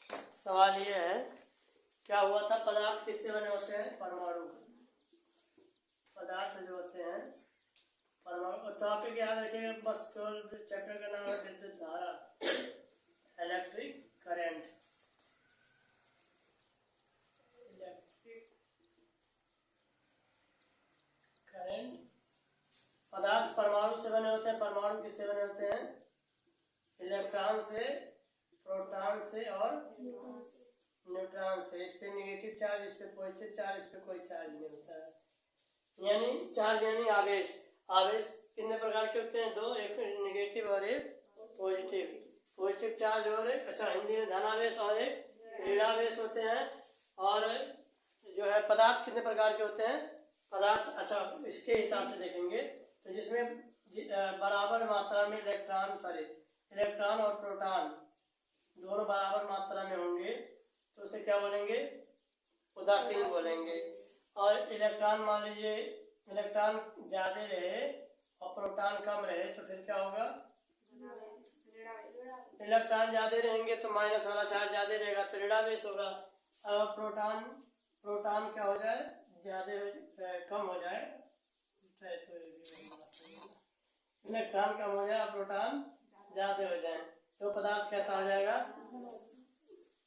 सवाल ये है, क्या हुआ था, पदार्थ किससे बने होते हैं? परमाणु। पदार्थ जो होते हैं परमाणु। टॉपिक याद रखिएगा बस, केवल चैप्टर का नाम है विद्युत धारा, इलेक्ट्रिक करंट। Electric current. पदार्थ परमाणु से बने होते हैं। परमाणु किससे बने होते हैं? इलेक्ट्रॉन से, प्रोटॉन से और न्यूट्रॉन से। इस पे नेगेटिव चार्ज, इस पे पॉजिटिव चार्ज, इस पे कोई चार्ज नहीं होता है। यानी चार्ज यानी आवेश। आवेश कितने प्रकार के होते हैं? दो, एक नेगेटिव और एक पॉजिटिव। पॉजिटिव चार्ज और एक, अच्छा हिंदी में धनावेश और एक ऋणावेश होते हैं। और जो है पदार्थ कितने प्रकार के होते हैं? पदार्थ, अच्छा इसके हिसाब से देखेंगे तो जिसमें बराबर मात्रा में इलेक्ट्रॉन और प्रोटॉन दोनों बराबर मात्रा में होंगे तो उसे क्या बोलेंगे? उदासीन बोलेंगे। और इलेक्ट्रॉन, मान लीजिए इलेक्ट्रॉन ज्यादा रहे और प्रोटॉन कम रहे तो फिर क्या होगा? इलेक्ट्रॉन ज्यादा रहेंगे तो माइनस वाला चार्ज ज्यादा रहेगा तो ऋणावेश होगा। और प्रोटॉन क्या हो जाए? ज्यादा कम हो जाए तो इलेक्ट्रॉन कम हो जाए, प्रोटॉन ज्यादा हो जाए तो पदार्थ कैसा हो जाएगा?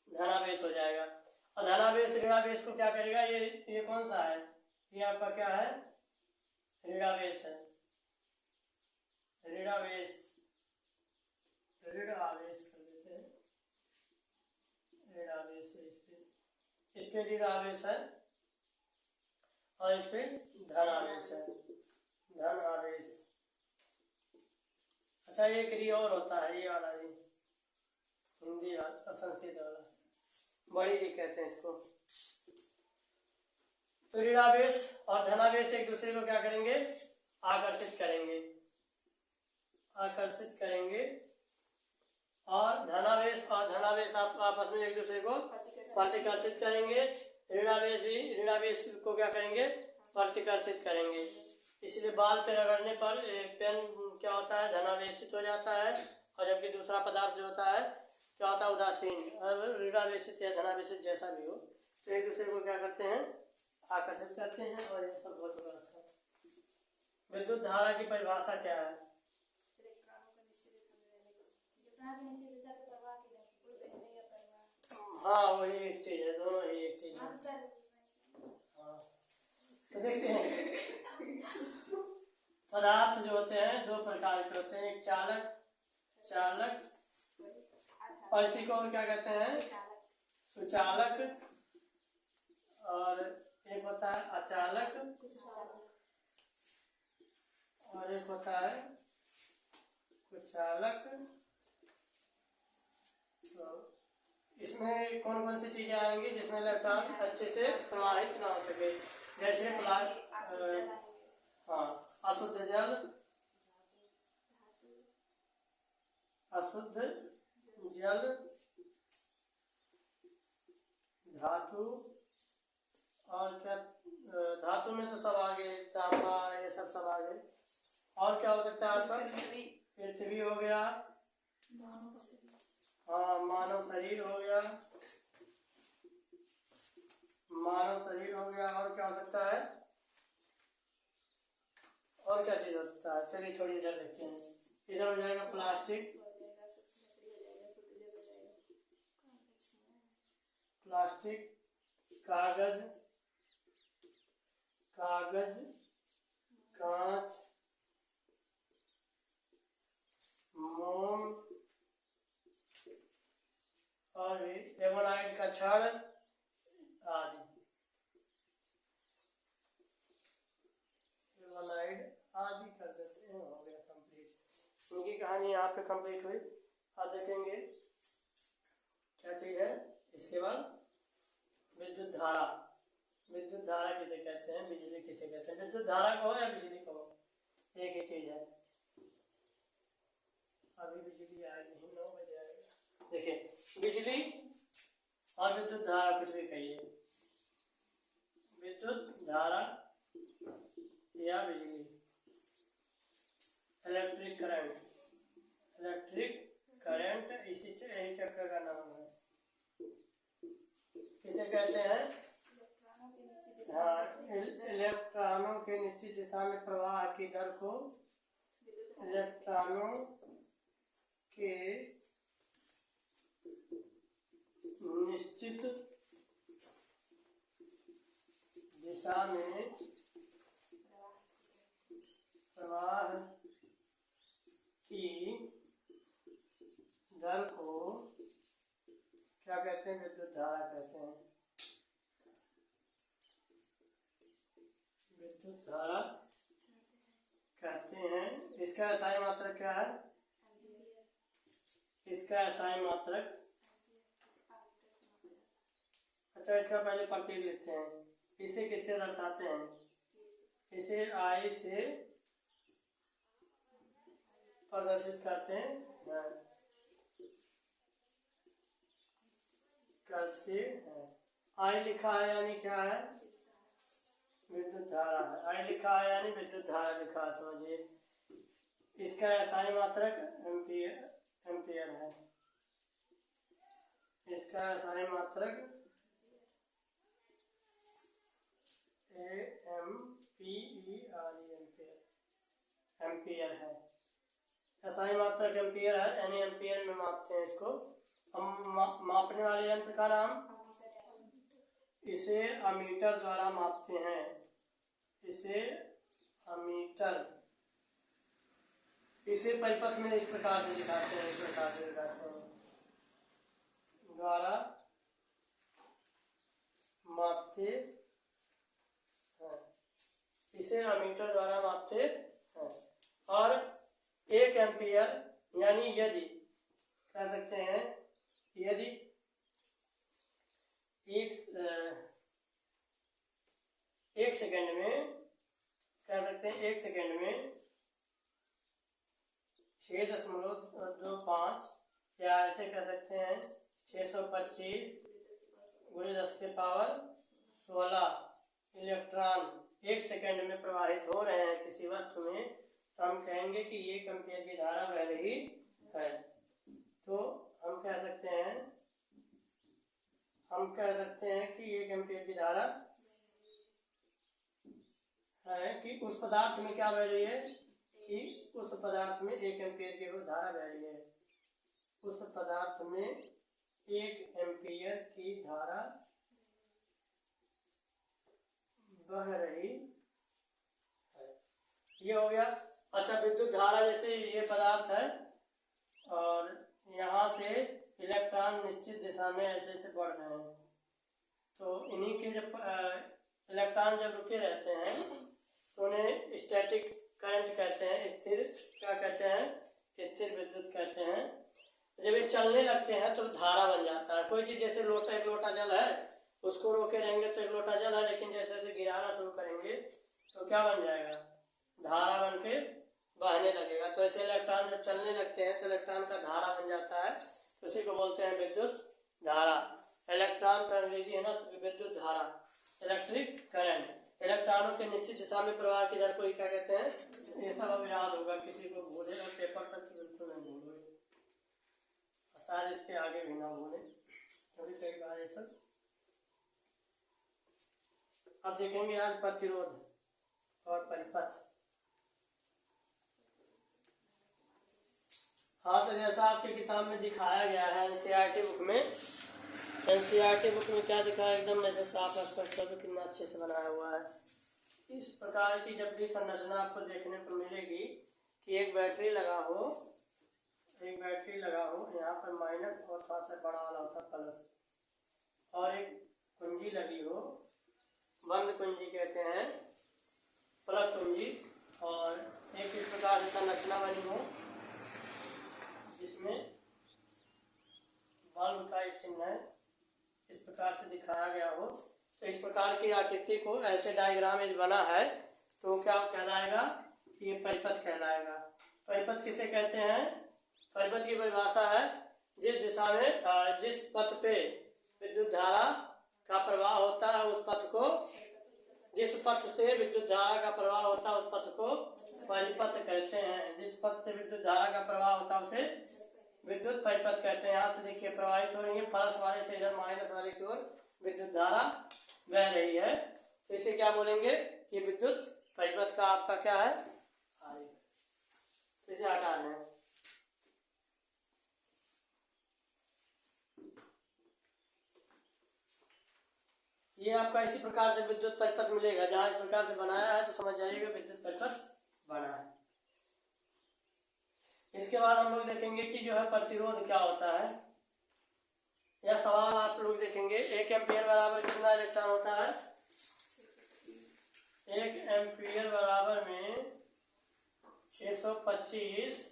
धनावेश हो जाएगा। और धनावेश ऋणावेश को क्या करेगा? ये कौन सा है? ये आपका क्या है? ऋणावेश है। ऋणावेश कर देते हैं। ऋणावेश है इस पे ऋणावेश है और इस पे धनावेश है। धनावेश। अच्छा एक री और होता है, ये वाला री, हिंदी और संस्कृत वाला, बड़ी री कहते हैं इसको। तो ऋणावेश और धनावेश एक दूसरे को क्या करेंगे? आकर्षित करेंगे। और धनावेश आप आपस में एक दूसरे को प्रतिकर्षित करेंगे। ऋणावेश को क्या करेंगे? प्रतिकर्षित करेंगे। इसलिए बाल पे रगड़ने पर पेन क्या होता है? धनावेशित हो जाता है। और जबकि दूसरा पदार्थ जो होता है क्या होता है? उदासीन। ऋणावेशित या धनावेशित जैसा भी हो तो एक दूसरे को क्या करते हैं? आकर्षित करते हैं। और ये सब हो चुका है। विद्युत धारा की परिभाषा क्या है? हाँ वही एक चीज है, दोनों ही एक चीज है। हाँ तो देखते हैं पदार्थ जो होते हैं दो प्रकार के होते हैं, एक चालक और इसी को और क्या कहते हैं? सुचालक। और एक होता है अचालक और एक होता है कुचालक। तो इसमें कौन कौन सी चीजें आएंगी जिसमें इलेक्ट्रॉन अच्छे से प्रवाहित ना हो सके? जैसे अशुद्ध जल, धातु। और क्या? धातु में तो सब आ गए, तांबा ये सब आ गए। और क्या हो सकता है आपका? पृथ्वी हो गया। हाँ मानव शरीर हो गया। और क्या हो सकता है? और क्या चीज हो सकता है? चलिए छोड़िए, इधर देखते हैं। इधर हो जाएगा प्लास्टिक, कागज, कांच, मोम और एमोनाइट का छड़ आदि। कर देते हैं, हो गया कंप्लीट। उनकी कहानी यहाँ पे कंप्लीट हुई। अब देखेंगे क्या चीज है इसके बाद? विद्युत धारा किसे कहते हैं? बिजली किसे कहते हैं? विद्युत धारा को या बिजली को, एक ही चीज है। अभी बिजली आएगी, 9 बजे आएगा। देखिए बिजली और विद्युत धारा, कुछ भी कहिए, विद्युत धारा या बिजली, इलेक्ट्रिक करंट, यही चक्कर का नाम है। इलेक्ट्रॉनों के निश्चित दिशा में प्रवाह की दर को क्या कहते हैं? विद्युत धारा कहते हैं। विद्युत धारा कहते हैं। इसका एसआई मात्रक क्या है? इसका एसआई मात्रक, अच्छा इसका पहले प्रतीक लिखते हैं। इसे किससे दर्शाते हैं? इसे आई से प्रदर्शित करते हैं। कैसे है? आई लिखा है यानी क्या है? विद्युत धारा है। आई लिखा है यानी विद्युत धारा लिखा है, समझिए। इसका एसआई मात्रक एम्पियर है। इसका एसआई मात्रक एम्पियर है। एसआई मात्रक एम्पियर है, यानी एम्पियर में मापते हैं इसको। हम मापने वाले यंत्र का नाम, इसे अमीटर द्वारा मापते हैं। इसे अमीटर, इसे परिपथ में इस प्रकार से दिखाते हैं, इस प्रकार से दिखाते हैं, द्वारा मापते हैं। इसे अमीटर द्वारा मापते हैं। और 1 एम्पियर यानी यदि कह सकते हैं, यदि एक सेकंड में कह सकते हैं, 1 सेकंड में 6.25 या ऐसे कह सकते हैं 625 × 10⁻16 इलेक्ट्रॉन 1 सेकंड में प्रवाहित हो रहे हैं किसी वस्तु में, तो हम कहेंगे कि 1 एम्पियर की धारा बह रही है। तो हम कह सकते हैं कि 1 एम्पियर की धारा है कि उस पदार्थ में क्या बह रही है, कि उस पदार्थ में 1 एम्पियर की धारा बह रही है। उस पदार्थ में 1 एम्पियर की धारा बह रही है। ये हो गया। अच्छा, विद्युत धारा जैसे ये पदार्थ है और यहाँ से इलेक्ट्रॉन निश्चित दिशा में ऐसे ऐसे बढ़ रहे हैं, तो इन्हीं के जब इलेक्ट्रॉन जब रुके रहते हैं तो उन्हें स्टैटिक करंट कहते हैं, स्थिर क्या कहते हैं, स्थिर विद्युत कहते हैं। जब ये चलने लगते हैं तो धारा बन जाता है। कोई चीज जैसे लोटा, एक लोटा जल है, उसको रोके रहेंगे तो एक लोटा जल है, लेकिन जैसे जैसे गिराना शुरू करेंगे तो क्या बन जाएगा, धारा बन के बहने लगेगा। तो ऐसे इलेक्ट्रॉन जब चलने लगते हैं तो इलेक्ट्रॉन का धारा बन जाता है, उसी को बोलते हैं विद्युत धारा। इलेक्ट्रॉन का अंग्रेजी है ना विद्युत धारा, इलेक्ट्रिक करंट। इलेक्ट्रॉनों के निश्चित दिशा में प्रवाह की दर को क्या कहते हैं, ये सब अब याद होगा, किसी को भूलेगा पेपर तक बिल्कुल नहीं भूलोगे, सारे इसके आगे भी ना भूले क्योंकि कई बार ये सब। अब देखेंगे आज प्रतिरोध और परिपथ। हाँ, तो जैसा आपकी किताब में दिखाया गया है एनसीईआरटी बुक में, एनसीईआरटी बुक में क्या दिखाया, एकदम ऐसे साफ स्पष्ट कितना अच्छे से बनाया हुआ है। इस प्रकार की जब भी संरचना आपको देखने को मिलेगी कि एक बैटरी लगा हो, यहाँ पर माइनस और थोड़ा सा बड़ा वाला होता प्लस, और एक कुंजी लगी हो, बंद कुंजी कहते हैं, प्लग कुंजी, और एक इस प्रकार से संरचना बनी हो जिसमें बल्ब का एक चिन्ह है, इस प्रकार से दिखाया गया हो। तो इस प्रकार की आकृति को ऐसे डायग्राम बना है तो क्या कहलाएगा कि ये परिपथ कहलाएगा। परिपथ किसे कहते हैं, परिपथ की परिभाषा है जिस दिशा में जिस पथ पे विद्युत धारा का प्रवाह होता है उस पथ को, जिस पथ से विद्युत धारा का प्रवाह होता है उस पथ को परिपथ कहते हैं। जिस पथ से विद्युत धारा का प्रवाह होता है उसे विद्युत परिपथ कहते हैं। यहाँ से देखिए प्रवाहित हो रही है, प्लस वाले से इधर माइनस वाले की ओर विद्युत धारा बह रही है, तो इसे क्या बोलेंगे, ये विद्युत परिपथ का आपका क्या है, इसे हटा लें। ये आपका इसी प्रकार से विद्युत परिपथ मिलेगा। जहां इस प्रकार से बनाया है तो समझ जाइएगा विद्युत परिपथ बना है। इसके बाद हम लोग देखेंगे कि जो है प्रतिरोध क्या होता है। यह सवाल आप लोग देखेंगे। 1 एम्पियर बराबर कितना इलेक्ट्रॉन होता है? 1 एम्पियर बराबर में 625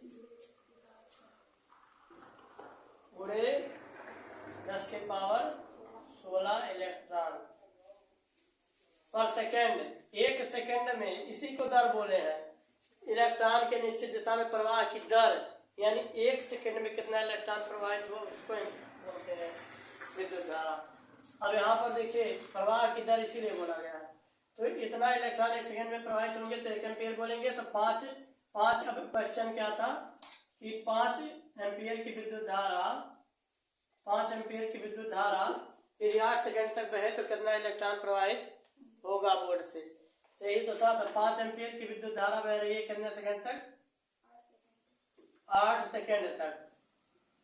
गुणे 10 के पावर 16 इलेक्ट्रॉन पर सेकेंड। 1 सेकेंड में, इसी को दर बोले हैं, इलेक्ट्रॉन के निश्चित दिशा में प्रवाह की दर, यानी 1 सेकेंड में कितना इलेक्ट्रॉन प्रवाहित हो उसको बोलते हैं विद्युत धारा। अब यहाँ पर देखिए प्रवाह की दर इसीलिए बोला गया है। तो इतना इलेक्ट्रॉन 1 सेकेंड में प्रवाहित होंगे तो 1 एम्पियर बोलेंगे। तो 5 अब क्वेश्चन क्या था कि 5 एम्पियर की विद्युत धारा, 5 एम्पियर की विद्युत धारा यदि 8 सेकेंड तक बहे तो कितना इलेक्ट्रॉन प्रवाहित होगा बोर्ड से। तो यही तो था। 5 एम्पियर की विद्युत धारा बह रही है कितने सेकेंड तक? 8 सेकेंड तक।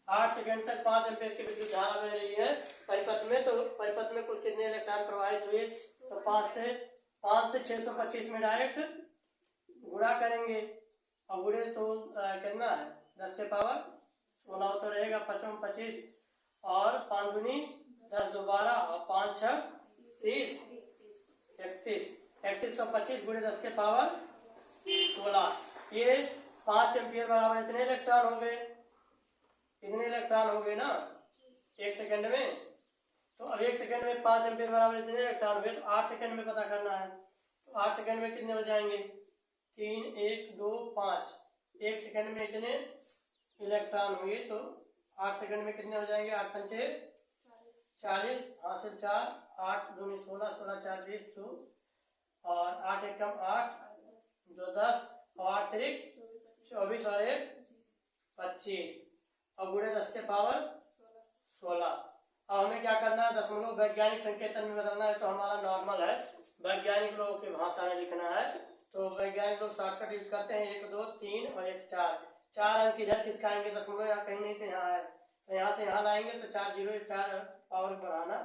8 सेकेंड तक 5 एम्पियर की विद्युत धारा बह रही है परिपथ में। तो परिपथ में कुल कितने इलेक्ट्रॉन प्रवाहित हुए? तो 5 से 625 में डायरेक्ट गुणा करेंगे। और गुणे तो कितना है? 10 के पावर 16 तो रहेगा। 5 25 और 5 दूनी 10 2 12 और 5 6 30 31। 3125 गुणे 10 के पावर 16। ये 5 एम्पियर बराबर इतने इलेक्ट्रॉन हो गए। इतने इलेक्ट्रॉन हो गए ना 1 सेकेंड में। तो अब 1 सेकेंड में 5 एम्पियर बराबर इतने इलेक्ट्रॉन हुए। तो 8 सेकेंड में पता करना है। तो 8 सेकेंड में कितने हो जाएंगे? 3 1 2 5। 1 सेकेंड में इतने इलेक्ट्रॉन हुए तो 8 सेकेंड में कितने हो जाएंगे? 8 पंचे 40, हासिल 4, 8 दूनी 16, 16 4 20 2 और 8 1 कम 8 2 10 और 8 3 24 और 1 25 और गुणे 10 के पावर 16। अब हमें क्या करना है? दशमलव वैज्ञानिक संकेतन में बदलना है। तो हमारा नॉर्मल है, वैज्ञानिक लोगों की भाषा में लिखना है। तो वैज्ञानिक लोग शॉर्टकट यूज करते हैं 1 2 3 और 1 4। 4 अंक इधर किसका आएंगे? दशमलव यहाँ कहीं नहीं तो यहाँ है। तो यहाँ से यहाँ लाएंगे तो 4 0 4 पावर बढ़ाना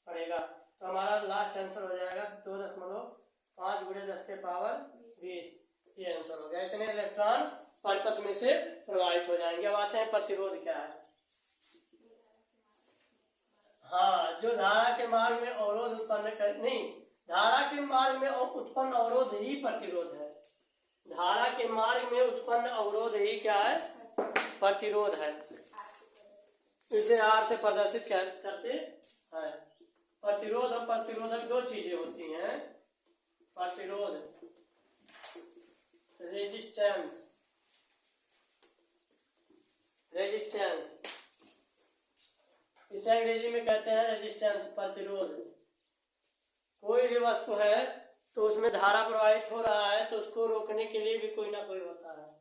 पड़ेगा। तो हमारा लास्ट आंसर हो जाएगा 2.5 गुणे 10 के पावर 20। ये आंसर हो गया। इतने इलेक्ट्रॉन परिपथ में से प्रवाहित हो जाएंगे। अब आते हैं प्रतिरोध क्या है। हाँ, जो धारा के मार्ग में अवरोध उत्पन्न कर, नहीं, धारा के मार्ग में उत्पन्न अवरोध ही प्रतिरोध है। धारा के मार्ग में उत्पन्न अवरोध ही क्या है? प्रतिरोध है। इसे R से प्रदर्शित करते हैं। प्रतिरोध और प्रतिरोधक दो चीजें होती हैं। प्रतिरोध रेजिस्टेंस, इसे अंग्रेजी में कहते हैं रेजिस्टेंस, प्रतिरोध। कोई भी वस्तु है तो उसमें धारा प्रवाहित हो रहा है तो उसको रोकने के लिए भी कोई ना कोई होता है।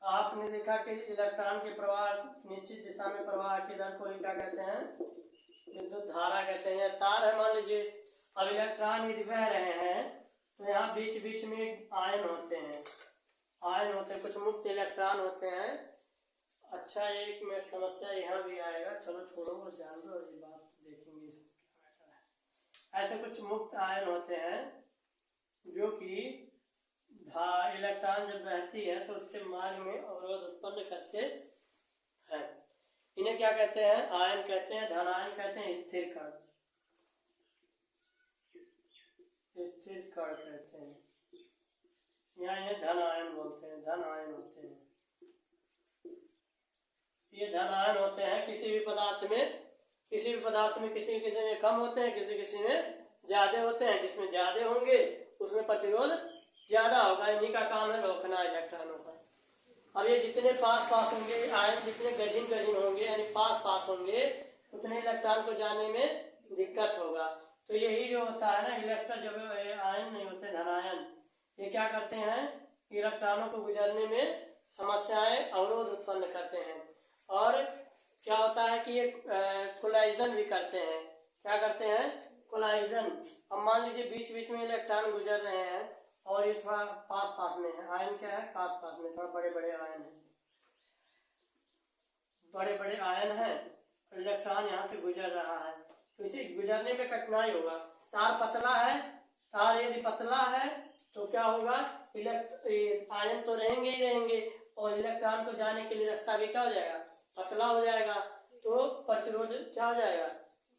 आपने देखा कि इलेक्ट्रॉन के प्रवाह निश्चित दिशा में प्रवाह की दर को ही क्या कहते हैं? विद्युत धारा कहते हैं। तार है मान लीजिए, अब इलेक्ट्रॉन यदि बह रहे हैं तो यहाँ बीच बीच में आयन होते हैं। आयन होते हैं, कुछ मुक्त इलेक्ट्रॉन होते हैं। अच्छा, एक मिनट समस्या यहाँ भी आएगा, चलो छोड़ो वो जान दो, ये बात देखेंगे इसमें क्या मैटर है। ऐसे कुछ मुक्त आयन होते हैं जो कि इलेक्ट्रॉन जब बहती है तो उसके मार्ग में अवरोध उत्पन्न करते हैं। इन्हें क्या कहते हैं? आयन कहते हैं, धनायन कहते हैं, स्थिर कण, स्थिर कण कहते हैं। यहाँ इन्हें धन आयन बोलते हैं, धन आयन होते हैं। ये धन आयन होते हैं। किसी भी पदार्थ में किसी में कम होते हैं, किसी में ज्यादा होते हैं। जिसमें ज्यादा होंगे उसमें प्रतिरोध ज्यादा होगा। इन्हीं का काम है रोकना इलेक्ट्रॉनों का। अब ये जितने पास होंगे आयन, जितने गजीन होंगे यानी पास होंगे, उतने इलेक्ट्रॉन को जाने में दिक्कत होगा। तो यही जो होता है ना इलेक्ट्रॉन, जब आयन नहीं होते धनायन, ये क्या करते हैं, इलेक्ट्रॉनों को गुजरने में समस्याएं अवरोध उत्पन्न करते हैं। और क्या होता है कि ये कोलाइजन भी करते हैं। क्या करते हैं, कोलाइजन। अब मान लीजिए बीच बीच में इलेक्ट्रॉन गुजर रहे हैं और ये थोड़ा पास पास में है, आयन क्या है, पास पास में, थोड़ा बड़े बड़े आयन है, बड़े बड़े आयन है, इलेक्ट्रॉन यहाँ से गुजर रहा है, तो इसे गुजरने में कठिनाई होगा। तार पतला है, तार यदि पतला है तो क्या होगा, आयन तो रहेंगे ही रहेंगे और इलेक्ट्रॉन को जाने के लिए रास्ता भी क्या हो जाएगा, पतला हो जाएगा, तो प्रतिरोध क्या हो जाएगा,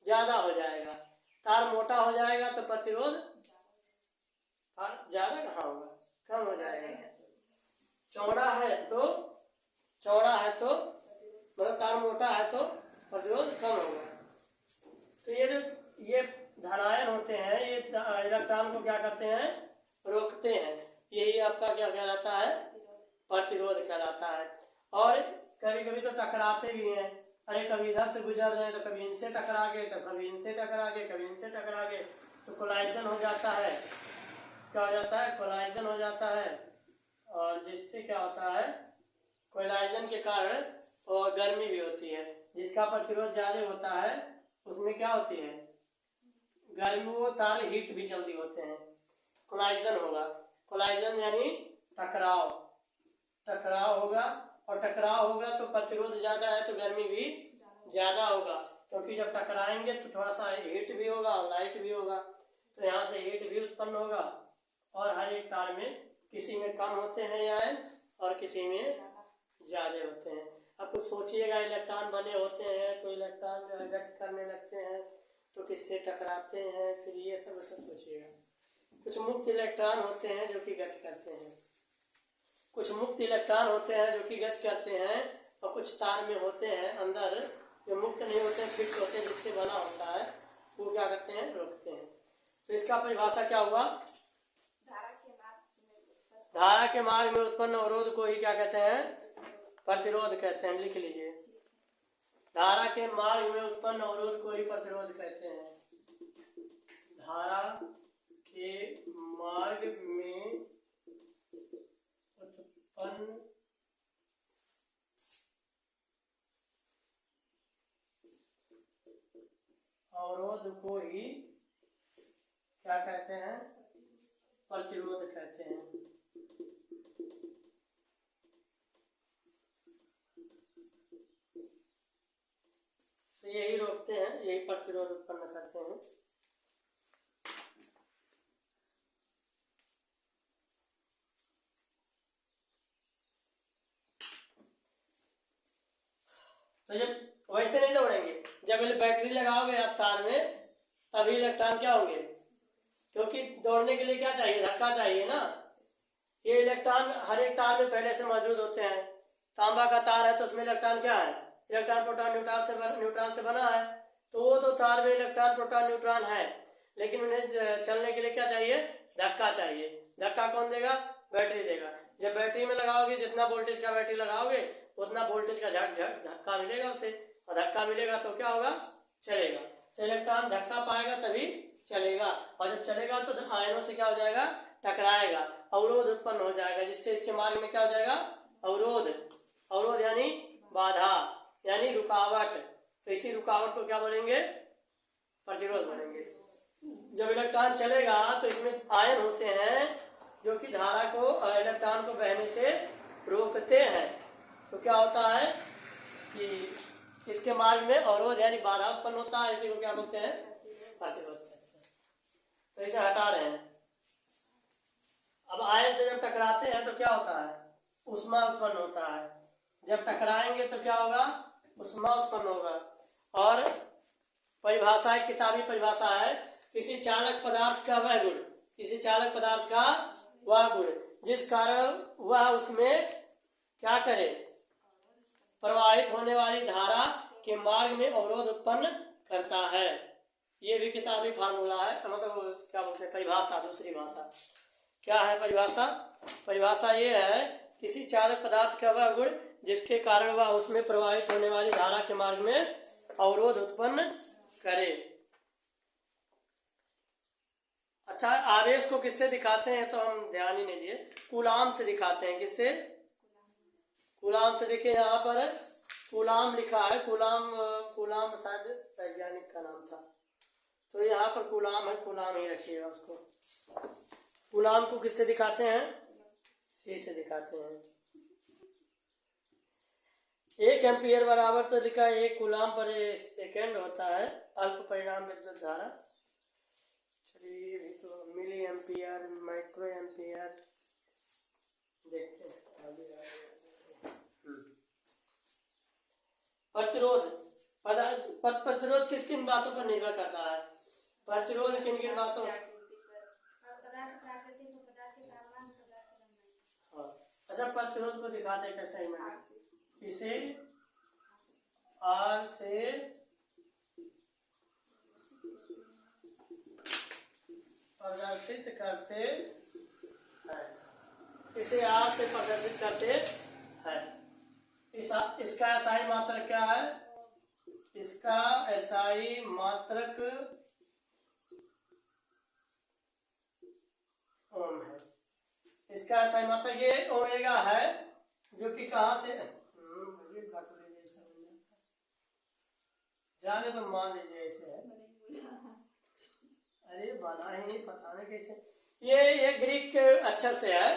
ज्यादा हो जाएगा। तार मोटा हो जाएगा तो प्रतिरोध ज्यादा कहाँ होगा, कम हो जाएगा। चौड़ा है तो मतलब तार मोटा है तो प्रतिरोध कम होगा। तो ये जो ये धनायन होते हैं, ये इलेक्ट्रॉन को क्या करते हैं, रोकते हैं। यही आपका क्या कहलाता है, प्रतिरोध कहलाता है। और कभी कभी तो टकराते भी हैं। अरे कभी इधर से गुजर रहे हैं तो कभी इनसे टकरा गए, तो कभी इनसे टकरा गए, कभी इनसे टकरा गए, तो कोलाइजन हो जाता है। क्या हो जाता है, कोलाइजन हो जाता है। और जिससे क्या होता है, कोलाइजन के कारण और गर्मी भी होती है। जिसका प्रतिरोध ज्यादा होता है उसमें क्या होती है, गर्मी, वो तार हीट भी जल्दी होते हैं। कोलाइजन होगा, कोलाइजन यानी टकराव, टकराव होगा, और टकराव होगा तो प्रतिरोध ज्यादा है तो गर्मी भी ज्यादा होगा, क्योंकि जब टकराएंगे तो थोड़ा सा हीट भी होगा और लाइट भी होगा, तो यहाँ से हीट भी उत्पन्न होगा। और हर एक तार में किसी में कम होते हैं आयन और किसी में ज्यादा होते हैं। अब कुछ सोचिएगा, इलेक्ट्रॉन बने होते हैं तो इलेक्ट्रॉन गति करने लगते हैं तो किससे टकराते हैं, फिर ये सब सोचिएगा। कुछ मुक्त इलेक्ट्रॉन होते हैं जो कि गति करते हैं, कुछ मुक्त इलेक्ट्रॉन होते हैं जो कि गति करते हैं, और कुछ तार में होते हैं अंदर जो मुक्त नहीं होते हैं, फिक्स होते हैं, जिससे बना होता है, वो क्या करते हैं, रोकते हैं। तो इसका परिभाषा क्या हुआ, धारा के मार्ग में उत्पन्न अवरोध को ही क्या कहते हैं, प्रतिरोध कहते हैं। लिख लीजिए, धारा के मार्ग में उत्पन्न अवरोध को ही प्रतिरोध कहते हैं। धारा के मार्ग में उत्पन्न अवरोध को ही क्या कहते हैं, प्रतिरोध कहते हैं। तो यही रोकते हैं, यही प्रतिरोध उत्पन्न करते हैं। तो जब वैसे नहीं दौड़ेंगे, जब बैटरी लगाओगे आप तार में तभी इलेक्ट्रॉन क्या होंगे, क्योंकि दौड़ने के लिए क्या चाहिए, धक्का चाहिए ना। ये इलेक्ट्रॉन हर एक तार में पहले से मौजूद होते हैं। तांबा का तार है तो उसमें इलेक्ट्रॉन क्या है, इलेक्ट्रॉन प्रोटॉन न्यूट्रॉन से बना है, तो वो तो तार में इलेक्ट्रॉन प्रोटॉन न्यूट्रॉन है, लेकिन उन्हें चलने के लिए क्या चाहिए, धक्का चाहिए। धक्का कौन देगा, बैटरी देगा। जब बैटरी में लगाओगे, जितना वोल्टेज का बैटरी लगाओगे उतना वोल्टेज का धक्का मिलेगा उससे, और धक्का मिलेगा तो क्या होगा, चलेगा। तो इलेक्ट्रॉन धक्का पाएगा तभी चलेगा, और जब चलेगा तो आयनों से क्या हो जाएगा, टकराएगा, अवरोध उत्पन्न हो जाएगा, जिससे इसके मार्ग में क्या हो जाएगा, अवरोध। अवरोध यानी बाधा, यानी रुकावट। तो इसी रुकावट को क्या बोलेंगे, प्रतिरोध बोलेंगे। जब इलेक्ट्रॉन चलेगा तो इसमें आयन होते हैं जो कि धारा को और इलेक्ट्रॉन को बहने से रोकते हैं। तो क्या होता है कि इसके मार्ग में अवरोध यानी बाधा उत्पन्न होता है, इसी को क्या बोलते हैं, प्रतिरोध। तो इसे हटा रहे हैं। अब आयन से जब टकराते हैं तो क्या होता है, ऊष्मा उत्पन्न होता है। जब टकराएंगे तो क्या होगा, ऊष्मा उत्पन्न होगा। और परिभाषा, एक किताबी परिभाषा है, किसी चालक पदार्थ का वह गुण, किसी चालक पदार्थ का वह गुण जिस कारण वह उसमें क्या करे, प्रवाहित होने वाली धारा के मार्ग में अवरोध उत्पन्न करता है। ये भी किताबी फार्मूला है, मतलब क्या बोलते हैं, परिभाषा, दूसरी भाषा। क्या है परिभाषा, परिभाषा ये है, किसी चालक पदार्थ का वह गुण जिसके कारण वह उसमें प्रवाहित होने वाली धारा के मार्ग में अवरोध उत्पन्न करे। अच्छा, आवेश को किससे दिखाते हैं तो हम ध्यान ही नहीं दिए, कूलाम से दिखाते हैं। किससे? कूलाम से। देखिए यहाँ पर कूलाम लिखा है, कूलाम शायद वैज्ञानिक का नाम था, तो यहाँ पर कूलाम है, कूलाम ही रखिएगा उसको। कूलाम को किससे दिखाते हैं? सी से दिखाते हैं। 1 एम्पियर बराबर तो लिखा है 1 कूलाम पर सेकेंड होता है अल्प परिणाम विद्युत धारा। चलिए भी तो मिली एम्पियर, माइक्रो एम्पियर देखते हैं। प्रतिरोध, प्रतिरोध किस किन बातों पर निर्भर करता है? प्रतिरोध किन किन बातों? हाँ, अच्छा, प्रतिरोध को दिखाते हैं कैसे? इसे R से प्रदर्शित करते हैं, इसे R से प्रदर्शित करते हैं। इसका SI मात्रक क्या है? इसका SI मात्रक ओम है। इसका SI मात्रक ये ओमेगा है, जो कि कहाँ से जाने तो मान लीजिए ऐसे है। अरे बना ही नहीं, पता नहीं कैसे। ये ग्रीक अक्षर से है।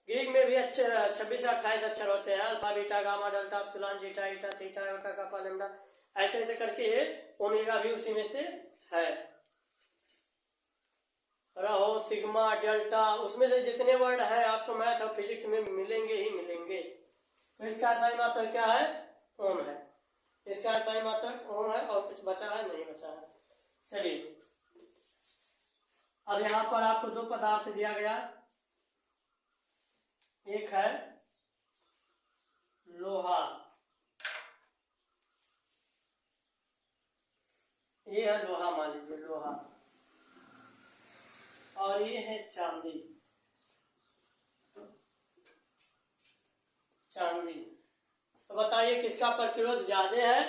ग्रीक में भी 26 से 28 अक्षर होते हैं, alpha beta gamma delta epsilon zeta eta theta iota kappa lambda, ऐसे ऐसे करके ओमेगा भी उसी में से है। रहो सिग्मा डेल्टा, उसमें से जितने वर्ड है आपको मैथ और फिजिक्स में मिलेंगे ही मिलेंगे। तो इसका SI मात्रक क्या है? ओम है। इसका SI मात्रक ओम है, और कुछ बचा है? नहीं बचा है। चलिए, अब यहाँ पर आपको 2 पदार्थ दिया गया। एक है लोहा, ये है लोहा, मान लीजिए लोहा, और ये है चांदी। तो बताइए किसका प्रतिरोध ज्यादा है,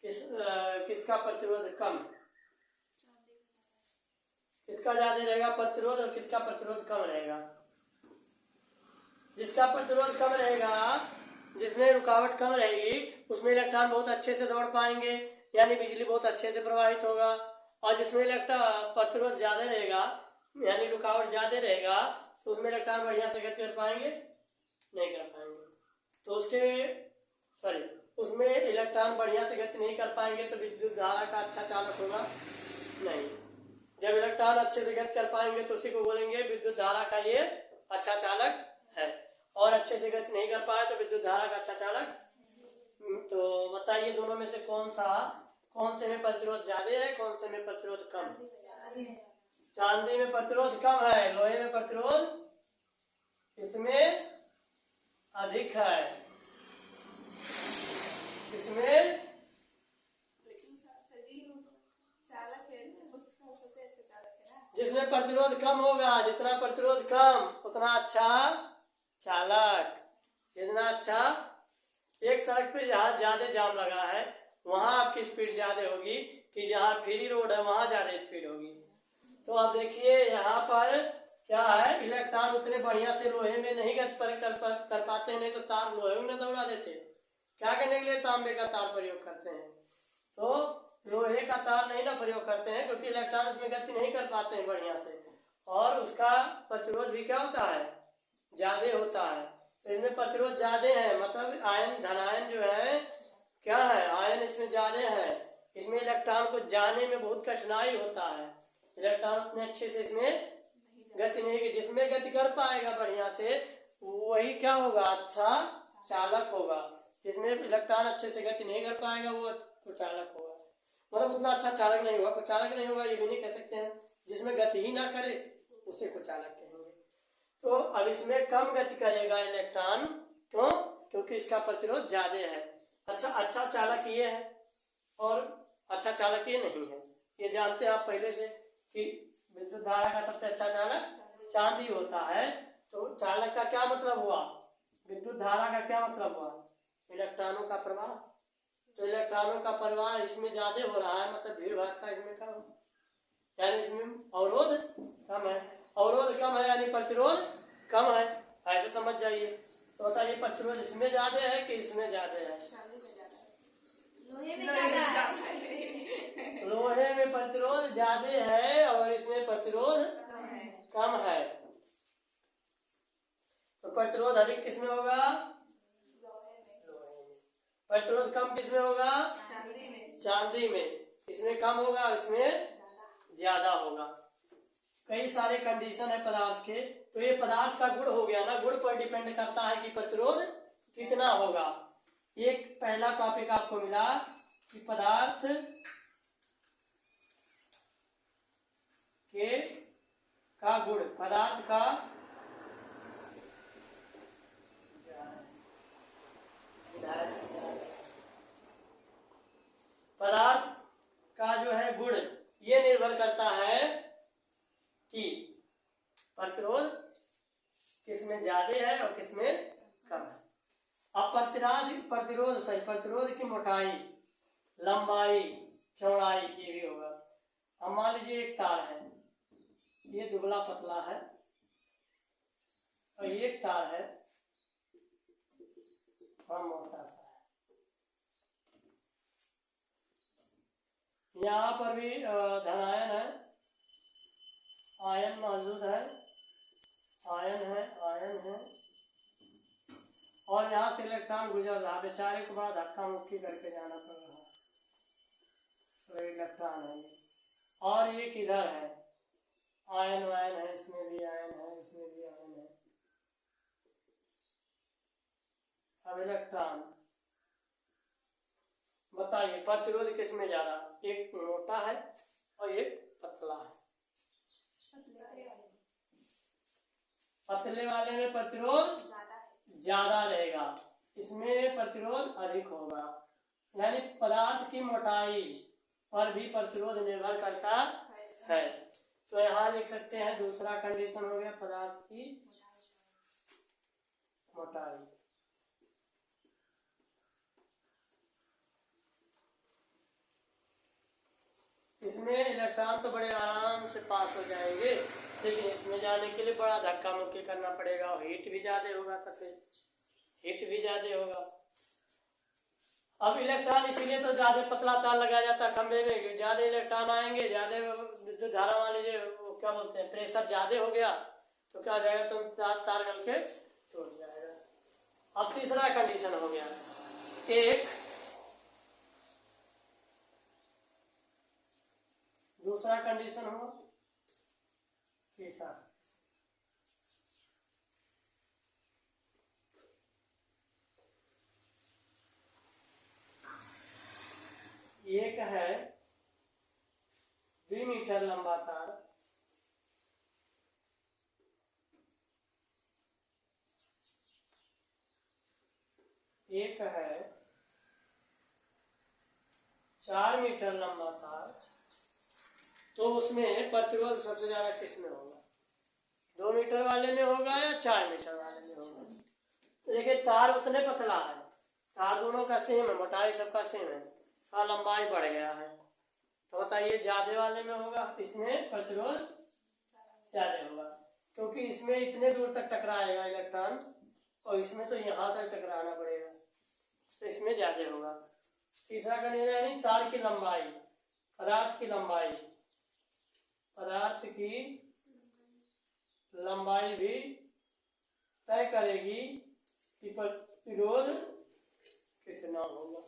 किसका प्रतिरोध कम? किसका ज्यादा रहेगा प्रतिरोध और किसका प्रतिरोध कम रहेगा? जिसका प्रतिरोध कम रहेगा, जिसमें रुकावट कम रहेगी, उसमें इलेक्ट्रॉन बहुत अच्छे से दौड़ पाएंगे, यानी बिजली बहुत अच्छे से प्रवाहित होगा। और जिसमें प्रतिरोध ज्यादा रहेगा, यानी रुकावट ज्यादा रहेगा, तो उसमें इलेक्ट्रॉन बढ़िया से गति कर पाएंगे? नहीं कर पाएंगे। तो उसमें इलेक्ट्रॉन बढ़िया से गति नहीं कर पाएंगे, तो विद्युत धारा का अच्छा चालक होगा? नहीं। जब इलेक्ट्रॉन अच्छे से गति कर पाएंगे तो उसी को बोलेंगे विद्युत धारा का ये अच्छा चालक है, और अच्छे से गति नहीं कर पाए तो विद्युत धारा का अच्छा चालक। तो बताइए दोनों में से कौन से में प्रतिरोध ज्यादा है, कौन से में प्रतिरोध कम? चांदी में प्रतिरोध कम है, लोहे में प्रतिरोध इसमें अधिक है। इसमें जिसमें प्रतिरोध कम होगा, जितना प्रतिरोध कम उतना अच्छा चालक। जितना अच्छा, एक सड़क पे जहाँ ज्यादा जाम लगा है वहां आपकी स्पीड ज्यादा होगी, कि जहाँ फ्री रोड है वहां ज्यादा स्पीड होगी। तो आप देखिए यहाँ पर क्या है, इलेक्ट्रॉन उतने बढ़िया से लोहे में नहीं गति कर पाते, नहीं तो तार लोहे में दौड़ा देते। क्या करने के लिए तांबे का तार प्रयोग करते हैं, तो लोहे का तार नहीं ना प्रयोग करते हैं, क्योंकि इलेक्ट्रॉन उसमें गति नहीं कर पाते हैं बढ़िया से, और उसका प्रतिरोध भी क्या होता है? ज्यादा होता है। तो इसमें प्रतिरोध ज्यादा है, मतलब आयन धनायन जो है क्या है, आयन इसमें ज्यादा है। इसमें इलेक्ट्रॉन को जाने में बहुत कठिनाई होता है, इलेक्ट्रॉन उतने अच्छे से इसमें गति नहीं, जिसमें गति कर पाएगा बढ़िया से वही क्या होगा, अच्छा चालक होगा। जिसमें इलेक्ट्रॉन अच्छे से गति नहीं कर पाएगा वो कुचालक होगा, मतलब उतना अच्छा चालक नहीं होगा। कुचालक नहीं होगा ये भी नहीं कह सकते हैं, जिसमें गति ही ना करे उसे कुचालक कहेंगे। तो अब इसमें कम गति करेगा इलेक्ट्रॉन, क्यों? क्योंकि इसका प्रतिरोध ज्यादा है। अच्छा चालक ये है और अच्छा चालक ये नहीं है, ये जानते हैं आप पहले से कि विद्युत धारा का सबसे अच्छा चालक चांदी होता है। तो चालक का क्या मतलब हुआ, विद्युत धारा का क्या मतलब हुआ? इलेक्ट्रॉनों का प्रवाह। तो इलेक्ट्रॉनों का प्रवाह इसमें ज्यादा हो रहा है, मतलब भीड़ भाड़ का इसमें कम, यानी इसमें अवरोध कम है। प्रतिरोध कम है, ऐसे समझ जाइए। तो बताइए प्रतिरोध इसमें ज्यादा है कि इसमें ज्यादा है? लोहे में प्रतिरोध ज्यादा है और इसमें प्रतिरोध कम है। तो प्रतिरोध अधिक किसमें होगा? लोहे में। प्रतिरोध कम किसमें होगा? चांदी में। इसमें कम होगा, इसमें ज्यादा होगा। कई सारे कंडीशन है पदार्थ के। तो ये पदार्थ का गुण हो गया ना, गुण पर डिपेंड करता है कि प्रतिरोध कितना होगा। एक पहला टॉपिक आपको मिला कि पदार्थ के का गुण, पदार्थ का पदार्थ का जो है गुण, ये निर्भर करता है कि प्रतिरोध किसमें ज्यादा है और किसमें कम है। अब प्रतिरोध की मोटाई, लंबाई, चौड़ाई ये भी होगा। अब मान लीजिए एक तार है, ये दुबला पतला है और एक तार है थोड़ा मोटा सा है। यहाँ पर भी धनायन है, आयन मौजूद है, आयन है और यहाँ से इलेक्ट्रॉन गुजर रहा, बेचारे को बड़ा धक्का मुक्की करके जाना पड़ रहा है। तो इलेक्ट्रॉन है ये, और ये किधर है? आयन है, इसमें भी आयन है, इसमें भी आयन है। अब इलेक्ट्रॉन बताइए प्रतिरोध किसमें ज्यादा? एक मोटा है और एक पतला है। पतले वाले में प्रतिरोध ज्यादा रहेगा, इसमें प्रतिरोध अधिक होगा। यानी पदार्थ की मोटाई पर भी प्रतिरोध निर्भर करता है। तो यहाँ लिख सकते हैं दूसरा कंडीशन हो गया पदार्थ की मोटाई। इसमें इलेक्ट्रॉन तो बड़े आराम से पास हो जाएंगे, लेकिन इसमें जाने के लिए बड़ा धक्का मुक्की करना पड़ेगा और हीट भी ज्यादा होगा, तो फिर हीट भी ज्यादा होगा। अब इलेक्ट्रॉन इसीलिए तो ज्यादा पतला तार लगाया जाता है खंभे में, ज्यादा इलेक्ट्रॉन आएंगे, ज्यादा विद्युत धारा मान लीजिए क्या बोलते हैं प्रेशर ज्यादा हो गया तो क्या हो जाएगा, तो तार गल के टूट जाएगा। अब तीसरा कंडीशन हो गया, एक दूसरा कंडीशन हुआ, तीसरा एक है 2 मीटर लंबा तार, एक है 4 मीटर लंबा तार। तो उसमें प्रतिरोध सबसे ज्यादा किसमें होगा? 2 मीटर वाले में होगा या 4 मीटर वाले में होगा? तो देखिए तार उतने पतला है, तार दोनों का सेम है, मोटाई सबका सेम है और लंबाई बढ़ गया है। तो बताइए ज्यादा वाले में होगा, इसमें प्रतिरोध ज्यादा होगा, क्योंकि इसमें इतने दूर तक टकराएगा इलेक्ट्रॉन और इसमें तो यहाँ तक टकराना पड़ेगा, तो इसमें ज्यादा होगा। तीसरा कंडीशन यानी तार की लंबाई, पदार्थ की लंबाई, पदार्थ की लंबाई भी तय करेगी कि प्रतिरोध कितना होगा।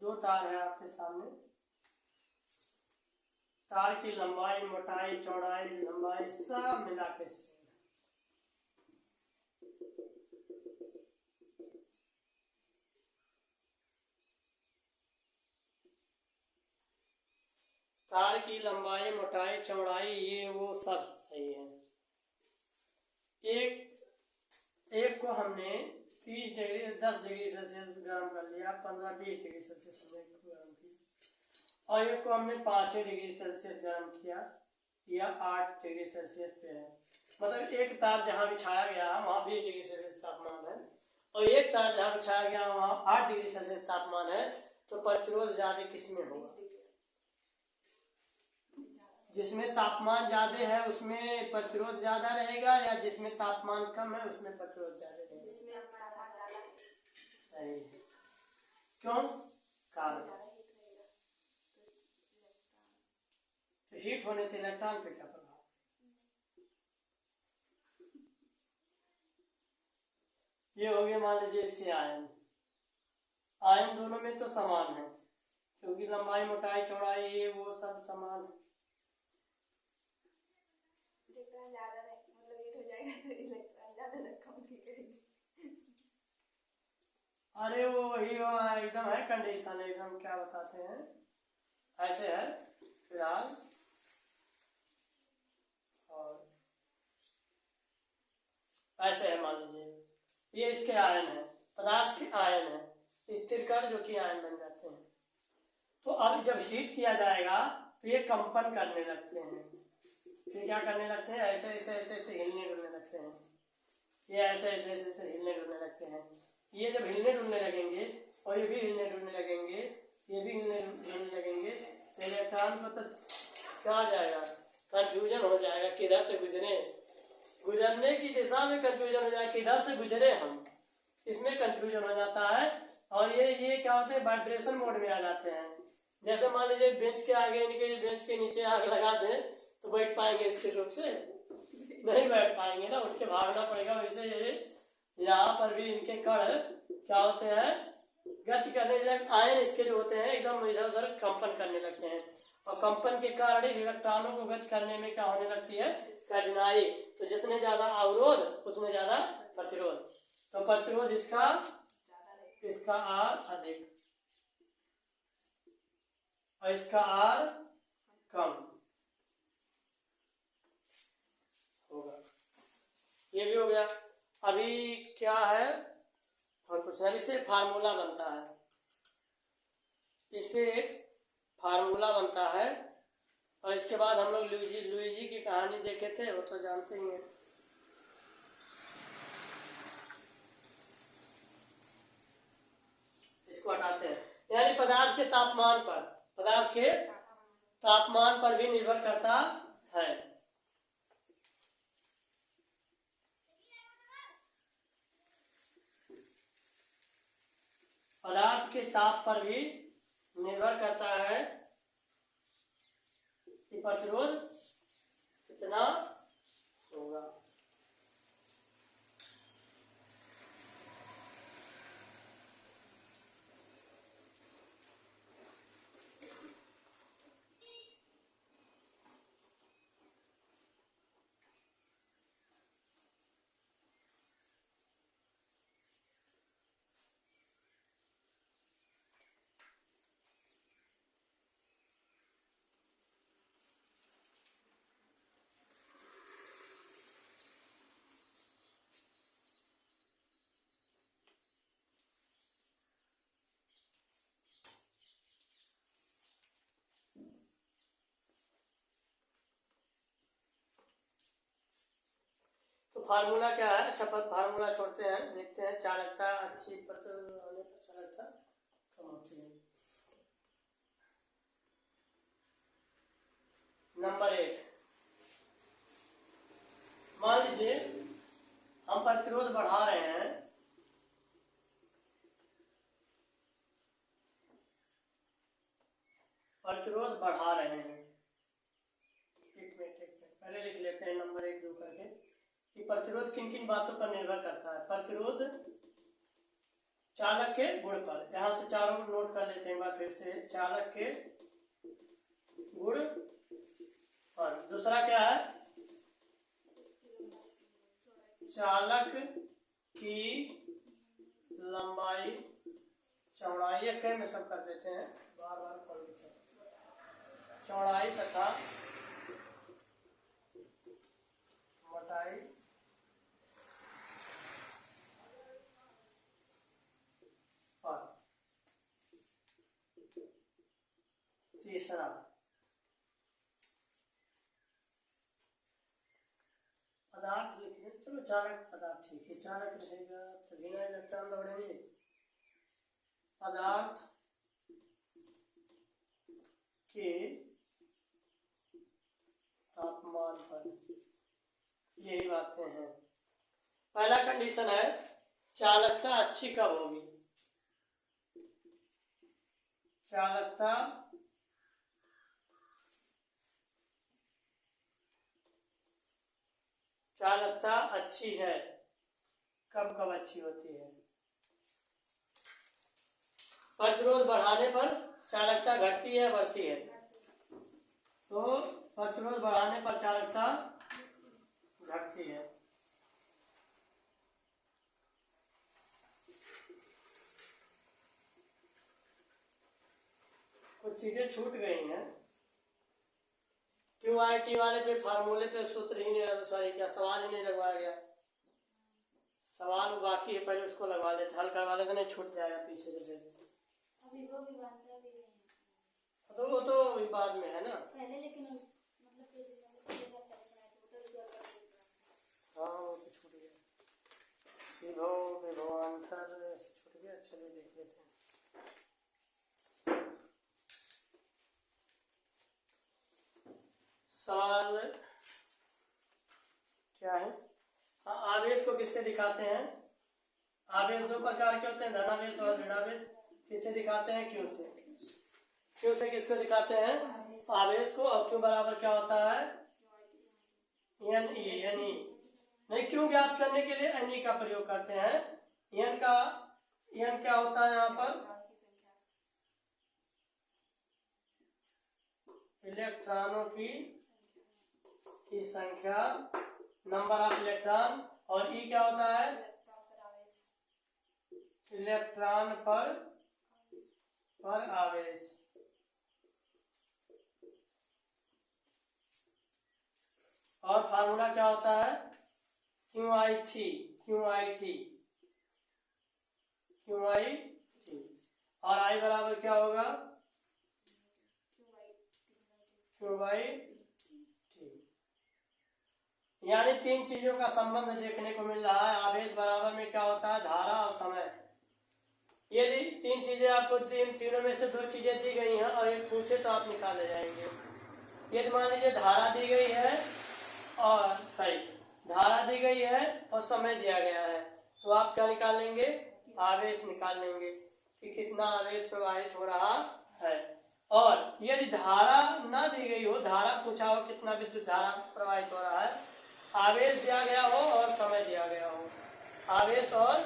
दो तार है आपके सामने, तार की लंबाई, मोटाई, चौड़ाई, लंबाई सब मिला के तार की लंबाई, मोटाई, चौड़ाई ये वो सब सही है। एक को हमने 30 डिग्री 10 डिग्री सेल्सियस गर्म कर लिया, 15-20 डिग्री सेल्सियस गर्म किया, और एक को हमने 5 डिग्री सेल्सियस गर्म किया या 8 डिग्री सेल्सियस पे है। मतलब एक तार जहाँ बिछाया गया वहाँ 20 डिग्री सेल्सियस तापमान है, और एक तार जहाँ बिछाया गया वहाँ 8 डिग्री सेल्सियस तापमान है, तो प्रतिरोध ज्यादा किसमें होगा? जिसमें तापमान ज्यादा है उसमें प्रतिरोध ज्यादा रहेगा, या जिसमें तापमान कम है उसमें प्रतिरोध ज्यादा रहेगा? सही है। क्यों? कारण तो हीट होने से इलेक्ट्रॉन पे क्या प्रभाव? ये हो गया मान लीजिए इसके आयन। आयन दोनों में तो समान है, क्योंकि लंबाई, मोटाई, चौड़ाई ये वो सब समान है। अरे वो वही एकदम है कंडीशन, एकदम क्या बताते हैं, ऐसे है फिलहाल। और ऐसे है मान लीजिए ये इसके आयन है, पदार्थ के आयन है, स्थिर कण जो कि आयन बन जाते हैं। तो अब जब हीट किया जाएगा तो ये कंपन करने लगते हैं, फिर क्या करने लगते हैं, ऐसे ऐसे ऐसे ऐसे हिलने डुलने लगते हैं, ये ऐसे ऐसे ऐसे ऐसे हिलने डुलने लगते हैं। ये जब हिलने डुलने लगेंगे और ये भी हिलने डुलने लगेंगे, ये भी हिलने डुलने लगेंगे, तो इलेक्ट्रॉन को तो क्या आ जाएगा, कंफ्यूजन हो जाएगा, किधर से गुजरे, गुजरने की दिशा में कंफ्यूजन हो जाएगा, किधर से गुजरे हम, इसमें कंफ्यूजन हो जाता है। और ये क्या होते हैं, वाइब्रेशन मोड में आ जाते हैं। जैसे मान लीजिए बेंच के आगे इनके बेंच के नीचे आग लगा दें तो बैठ पाएंगे स्थिर रूप से? नहीं बैठ पाएंगे ना, उठ के भागना पड़ेगा। वैसे ये यहाँ पर भी इनके कण क्या होते हैं, गति करने लगे, आयन इसके जो होते हैं एकदम इधर उधर कंपन करने लगते हैं, और कंपन के कारण इलेक्ट्रॉनों को गति करने में क्या होने लगती है, कठिनाई। तो जितने ज्यादा अवरोध उतने ज्यादा प्रतिरोध, तो प्रतिरोध इसका आर अधिक और इसका आर कम होगा। ये भी हो गया। अभी क्या है और कुछ नहीं, इससे फार्मूला बनता है, इससे एक फार्मूला बनता है। और इसके बाद हम लोग लुईजी की कहानी देखे थे, वो तो जानते ही हैं। इसको हटाते हैं, यानी पदार्थ के तापमान पर भी निर्भर करता है। पदार्थ के ताप पर भी निर्भर करता है कि प्रतिरोध कितना होगा। फार्मूला क्या है, अच्छा फार्मूला छोड़ते हैं, देखते हैं चालकता अच्छी चालकता कम होती है। नंबर 1, मान लीजिए हम प्रतिरोध बढ़ा रहे हैं, एक मिनट पहले लिख लेते हैं नंबर 1 2 करके कि प्रतिरोध किन किन बातों पर निर्भर करता है। प्रतिरोध चालक के गुण पर, यहां से चारों नोट कर लेते हैं एक बार फिर से, चालक के गुण पर। दूसरा क्या है, चालक की लंबाई चौड़ाई, में सब कर देते हैं, बार बार कौन लिखता है, चौड़ाई तथा मोटाई पर। तीसरा पदार्थ लिखिए, चलो चालक पदार्थ ठीक है, चालक रहेगा तभी ना इलेक्ट्रॉन दौड़ेंगे। पदार्थ के तापमान पर, यही बातें हैं। पहला कंडीशन है चालकता अच्छी कब होगी। चालकता चालकता अच्छी है, कब कब अच्छी होती है। प्रतिरोध बढ़ाने पर चालकता घटती है बढ़ती है। तो प्रतिरोध बढ़ाने पर चालकता घटती है। कुछ चीजें छूट गई हैं। QIT वाले पे फार्मूले पे सूत्र ही नहीं, सॉरी क्या सवाल ही नहीं लगवाया गया। सवाल बाकी है, पहले उसको लगवा लेते, हल करवा लेते, नहीं छूट जाएगा पीछे से। अभी वो भी बनता भी नहीं, तो वो तो बाद में है ना पहले, लेकिन मतलब हाँ वो तो छूट गया। विभव विभवांतर छूट गया। चलिए देख लेते हैं। सवाल क्या है। हाँ, आवेश को किससे दिखाते हैं। आवेश दो प्रकार के होते हैं, धनावेश और ऋणावेश। किससे दिखाते हैं, क्यू से। क्यू से किसको दिखाते हैं, आवेश को। और क्यू बराबर क्या होता है, एन ई। नहीं, क्यू ज्ञात करने के लिए एन ई का प्रयोग करते हैं। एन क्या होता है यहाँ पर, इलेक्ट्रॉनों की संख्या, नंबर ऑफ इलेक्ट्रॉन। और ई क्या होता है, इलेक्ट्रॉन पर आवेश। और फार्मूला क्या होता है, QIT। और आई बराबर क्या होगा, QT। यानी तीन चीजों का संबंध देखने को मिल रहा है। आवेश बराबर में क्या होता है, धारा और समय। यदि तीन चीजें आपको तीनों में से दो चीजें दी गई हैं और एक पूछे तो आप निकाले जाएंगे। यदि मान लीजिए धारा दी गई है और धारा दी गई है और समय दिया गया है, तो आप क्या निकाल लेंगे, आवेश निकाल लेंगे कि कितना आवेश प्रवाहित हो रहा है। और यदि धारा ना दी गई हो, धारा पूछा हो कितना विद्युत धारा प्रवाहित हो रहा है, आवेश दिया गया हो और समय दिया गया हो, आवेश और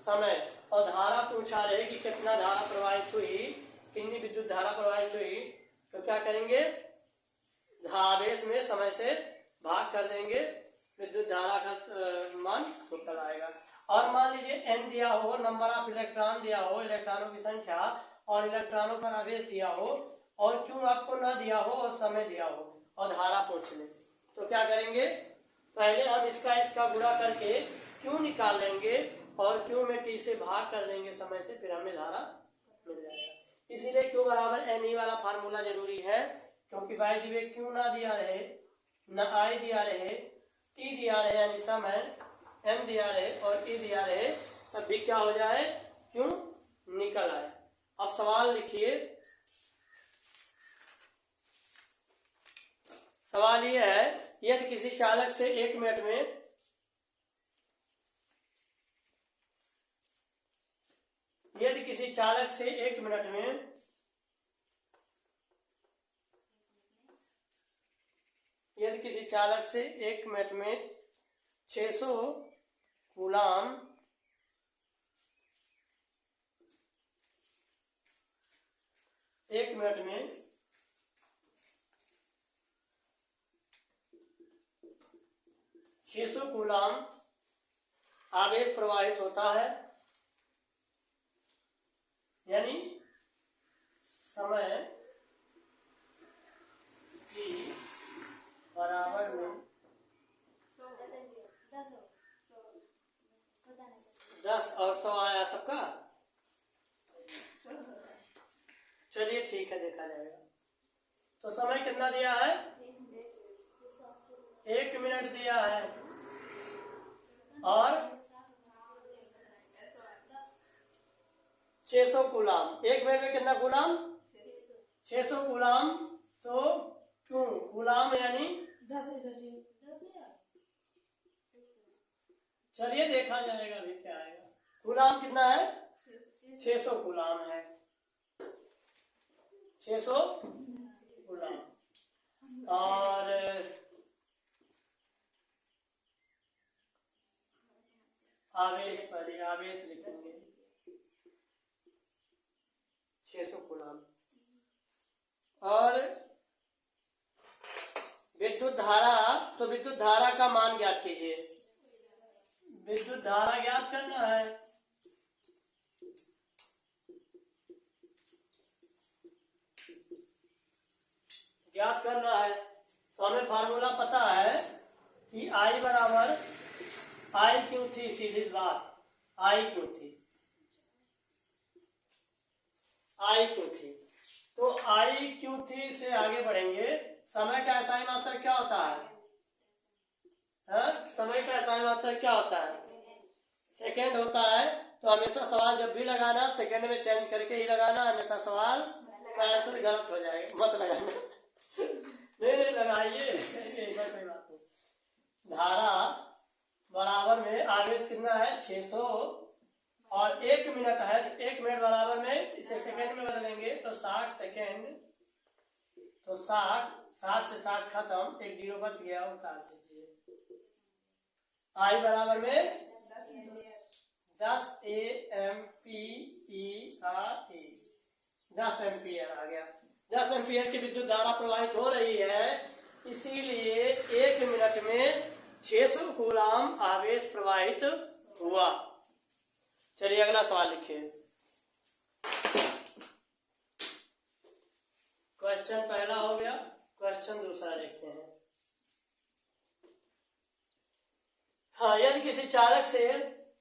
समय, और धारा पूछा रहे कि कितना धारा प्रवाहित हुई, कितनी विद्युत धारा प्रवाहित हुई, तो क्या करेंगे, आवेश में समय से भाग कर देंगे, विद्युत धारा का मान निकल आएगा। और मान लीजिए एन दिया हो, नंबर ऑफ इलेक्ट्रॉन दिया हो, इलेक्ट्रॉनों की संख्या, और इलेक्ट्रॉनों पर आवेश दिया हो, और क्यों आपको ना दिया हो और समय दिया हो, और धारा पूछ ले, तो क्या करेंगे, पहले हम इसका गुणा करके क्यों निकाल लेंगे और क्यों में टी से भाग कर देंगे समय से, फिर हमें धारा मिल जाएगा। इसीलिए क्यों बराबर एन ई वाला फार्मूला जरूरी है, क्योंकि बाय द वे क्यों ना दिया रहे, न आई दिया रहे, टी दिया रहे यानी समय, एन दिया रहे और ई दिया रहे, तब भी क्या हो जाए, क्यों निकल आए। अब सवाल लिखिए। सवाल यह है, यदि किसी चालक से 1 मिनट में यदि किसी चालक से 1 मिनट में 600 कूलाम आवेश प्रवाहित होता है, यानी समय टी बराबर में 10 और 100 आया सबका। चलिए ठीक है, देखा जाएगा। तो समय कितना दिया है? 1 मिनट दिया है और 600 गुलाम। 1 मिनट में कितना गुलाम? 600 गुलाम। तो क्यों गुलाम यानी 10। चलिए देखा जाएगा अभी क्या आएगा। गुलाम कितना है? 600 गुलाम है। 600 गुलाम। और आवेश पर आवेश लिखेंगे 600 गुलाम। और विद्युत धारा, तो विद्युत धारा का मान ज्ञात कीजिए। विद्युत धारा ज्ञात करना है। ज्ञात करना है तो हमें फार्मूला पता है कि I बराबर I क्यों थी, सीधी बात I क्यों थी, I क्यों थी। तो I क्यों थी से आगे बढ़ेंगे। समय का एसआई मात्रक क्या होता है? समय का एसआई मात्रक क्या होता है? सेकंड होता है। तो हमेशा सवाल जब भी लगाना सेकंड में चेंज करके ही लगाना, अन्यथा सवाल का आंसर गलत हो जाएगा, मत लगाना। नहीं लगाइए, ऐसा कोई बात नहीं। धारा बराबर में आवेश कितना है? 600 और 1 मिनट है। 1 मिनट बराबर में इसे सेकंड में बदलेंगे तो 60 सेकंड। तो 60 से 60 खत्म, एक जीरो बच गया, उतार दीजिए। I बराबर में 10 AMPERE 10 एम्पियर आ गया। 10 एम्पियर की विद्युत धारा प्रवाहित हो रही है, इसीलिए 1 मिनट में 600 कूलाम आवेश प्रवाहित हुआ। चलिए अगला सवाल लिखिए। क्वेश्चन पहला हो गया, क्वेश्चन दूसरा देखते हैं। हाँ, यदि किसी चालक से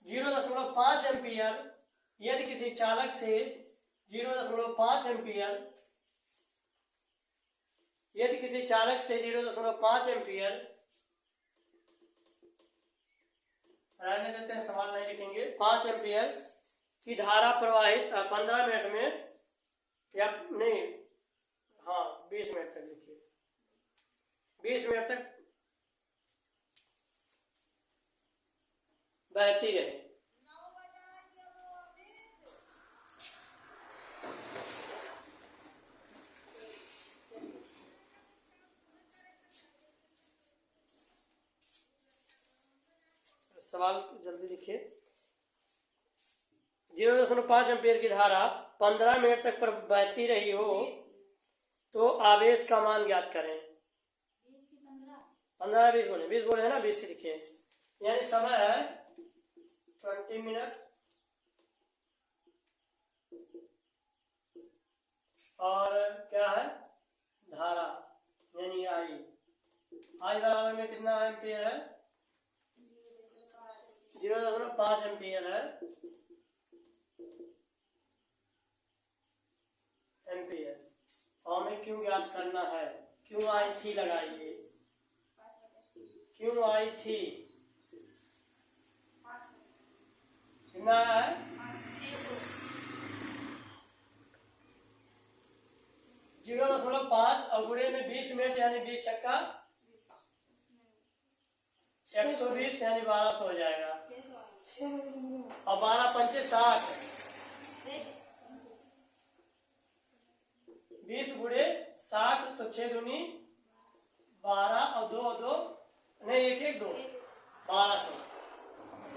0.5 एम्पियर, यदि किसी चालक से 0.5 एम्पियर, यदि किसी चालक से 0.5 एम्पियर, रहने देते हैं, सवाल नहीं लिखेंगे। 5 एम्पियर की धारा प्रवाहित 15 मिनट में, या नहीं, हाँ 20 मिनट तक लिखिए, 20 मिनट तक बहती रहे। सवाल जल्दी लिखिए। 0.5 एम्पियर की धारा 15 मिनट तक पर बहती रही हो तो आवेश का मान ज्ञात करें। 15 20 बोले है ना, 20 लिखिए। यानी समय है 20 मिनट और क्या है? धारा यानी I बराबर में कितना एम्पियर है? 0.5 एम्पियर है। एम्पियर हमें क्यों ज्ञात करना है? क्यों आई थी लगाइए, क्यों आई थी कितना है? 0.5 और गुणे में 20 मिनट यानी 20 छक्का 120 यानी 1200 हो जाएगा। और 12 पंचे 60, 20 गुणे 60 तो 6 दूनी 12 और 2 2 नहीं 1 1 2 1200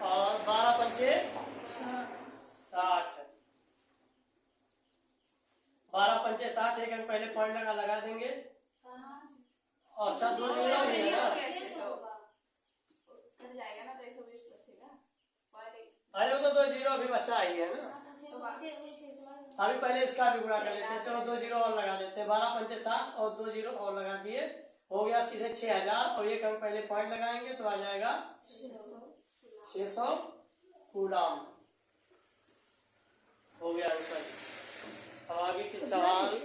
और 12 पंचे 60, 12 पंचे 60। एक पहले पॉइंट लगा देंगे। अच्छा 2 जीरो भी है ना? अरे वो तो 2 जीरो अभी बचा ही है ना। अभी पहले इसका भी गुणा कर लेते हैं। चलो 2 जीरो और लगा देते हैं। 12 पंचे 60 और 2 जीरो और लगा दिए, हो गया सीधे 6000। और ये हम पहले पॉइंट लगाएंगे तो आ जाएगा 600 कूलम। हो गया आंसर। अब आगे के सवाल